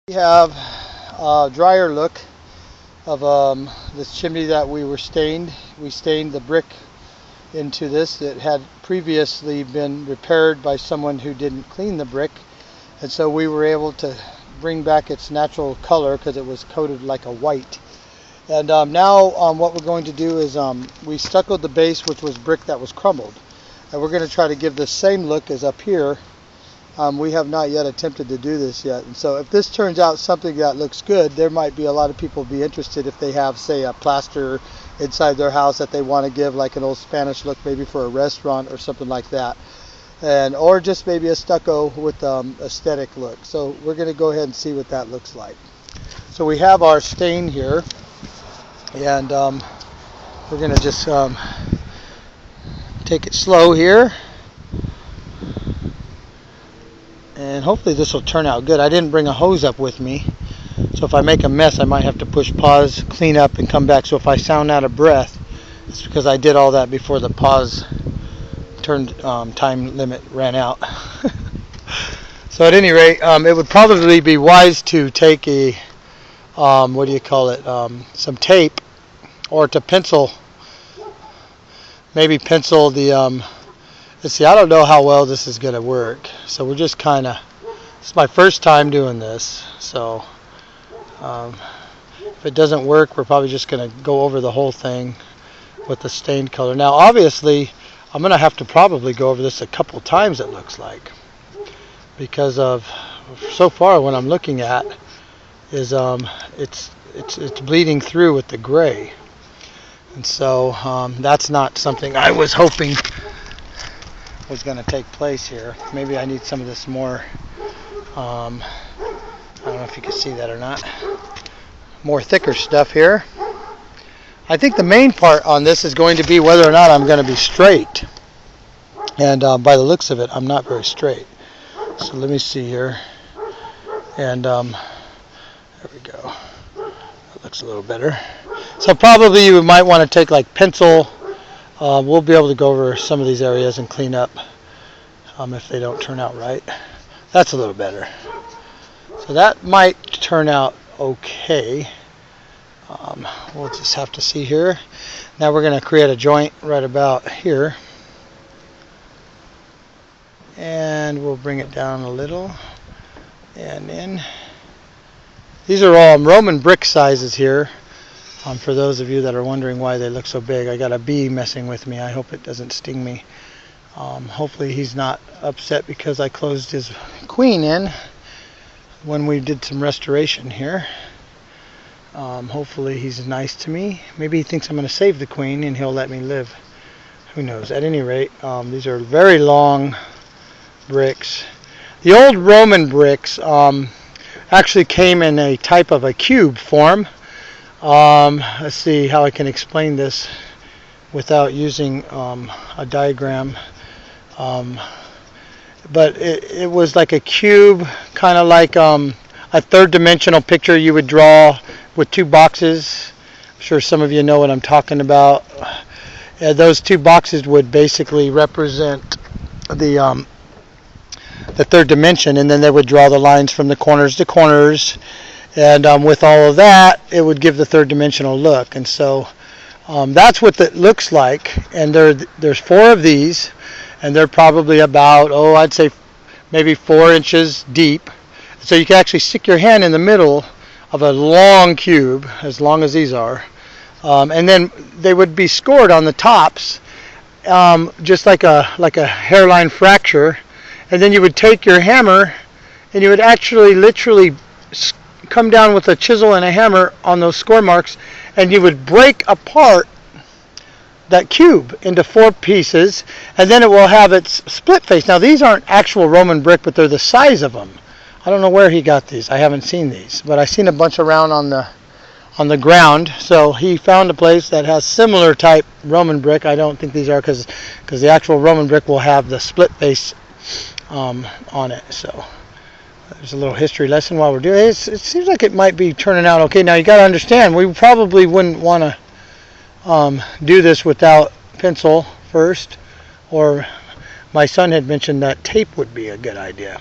We have a drier look of this chimney that we were stained. We stained the brick into this. It had previously been repaired by someone who didn't clean the brick, and so we were able to bring back its natural color because it was coated like a white. And now what we're going to do is we stuccoed the base, which was brick that was crumbled, and we're going to try to give the same look as up here. We have not yet attempted to do this yet, and so if this turns out something that looks good, there might be a lot of people be interested if they have, say, a plaster inside their house that they want to give like an old Spanish look, maybe for a restaurant or something like that, and or just maybe a stucco with aesthetic look. So we're going to go ahead and see what that looks like. So we have our stain here, and we're going to just take it slow here. And hopefully this will turn out good. I didn't bring a hose up with me, so if I make a mess I might have to push pause, clean up, and come back. So if I sound out of breath, it's because I did all that before the pause time limit ran out. So at any rate, it would probably be wise to take a some tape, or to pencil, maybe pencil the let's see, I don't know how well this is going to work, so we're just it's my first time doing this, so if it doesn't work, we're probably just going to go over the whole thing with the stained color. Now obviously I'm going to have to probably go over this a couple times, it looks like, because of so far what I'm looking at is it's bleeding through with the gray, and so that's not something I was hoping was going to take place here. Maybe I need some of this more, I don't know if you can see that or not, more thicker stuff here. I think the main part on this is going to be whether or not I'm going to be straight, and by the looks of it I'm not very straight. So let me see here, and there we go, that looks a little better. So probably you might want to take like pencil. We'll be able to go over some of these areas and clean up if they don't turn out right. That's a little better. So that might turn out okay. We'll just have to see here. Now we're going to create a joint right about here, and we'll bring it down a little, and in. These are all Roman brick sizes here. For those of you that are wondering why they look so big, I got a bee messing with me. I hope it doesn't sting me. Hopefully he's not upset because I closed his queen in when we did some restoration here. Hopefully he's nice to me. Maybe he thinks I'm going to save the queen and he'll let me live. Who knows? At any rate, these are very long bricks. The old Roman bricks actually came in a type of a cube form. Let's see how I can explain this without using a diagram. But it was like a cube, kind of like a third-dimensional picture you would draw with two boxes. I'm sure some of you know what I'm talking about. Those two boxes would basically represent the third dimension, and then they would draw the lines from the corners to corners. And with all of that, it would give the third dimensional look. And so that's what it looks like. And there's 4 of these, and they're probably about, I'd say maybe 4 inches deep. So you can actually stick your hand in the middle of a long cube, as long as these are. And then they would be scored on the tops, just like a hairline fracture. And then you would take your hammer, and you would actually literally come down with a chisel and a hammer on those score marks, and you would break apart that cube into 4 pieces, and then it will have its split face. Now these aren't actual Roman brick, but they're the size of them. I don't know where he got these. I haven't seen these, but I've seen a bunch around on the ground. So he found a place that has similar type Roman brick. I don't think these are, because the actual Roman brick will have the split face on it. So there's a little history lesson while we're doing it. It seems like it might be turning out okay. Now you got to understand, we probably wouldn't want to do this without pencil first, or my son had mentioned that tape would be a good idea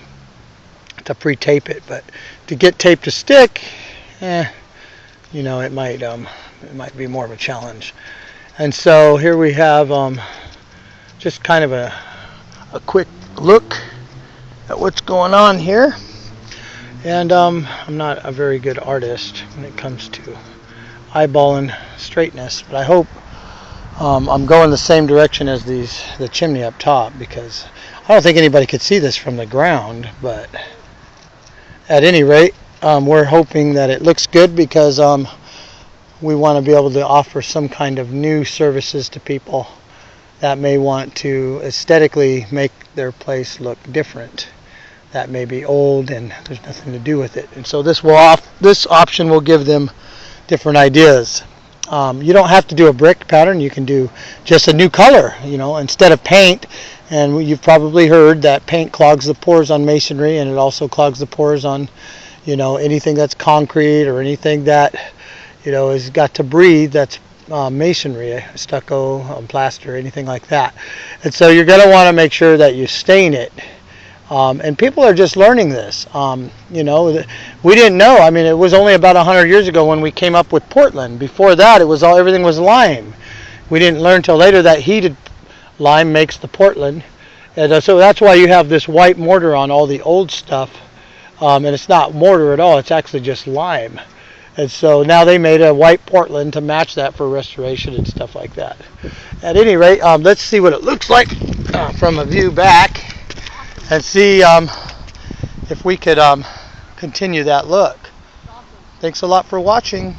to pre-tape it, but to get tape to stick, it might be more of a challenge. And so here we have just kind of a quick look at what's going on here. And I'm not a very good artist when it comes to eyeballing straightness, but I hope I'm going the same direction as the chimney up top, because I don't think anybody could see this from the ground. But at any rate, we're hoping that it looks good, because we want to be able to offer some kind of new services to people that may want to aesthetically make their place look different, that may be old and there's nothing to do with it. And so this option will give them different ideas. You don't have to do a brick pattern. You can do just a new color, instead of paint. And you've probably heard that paint clogs the pores on masonry, and it also clogs the pores on, anything that's concrete or anything that, has got to breathe. That's masonry, stucco, plaster, anything like that. And so you're going to want to make sure that you stain it. And people are just learning this. We didn't know. I mean, it was only about 100 years ago when we came up with Portland. Before that, everything was lime. We didn't learn till later that heated lime makes the Portland. And so that's why you have this white mortar on all the old stuff. And it's not mortar at all. It's actually just lime. And so now they made a white Portland to match that for restoration and stuff like that. At any rate, let's see what it looks like from a view back, and see if we could continue that look. Thanks a lot for watching.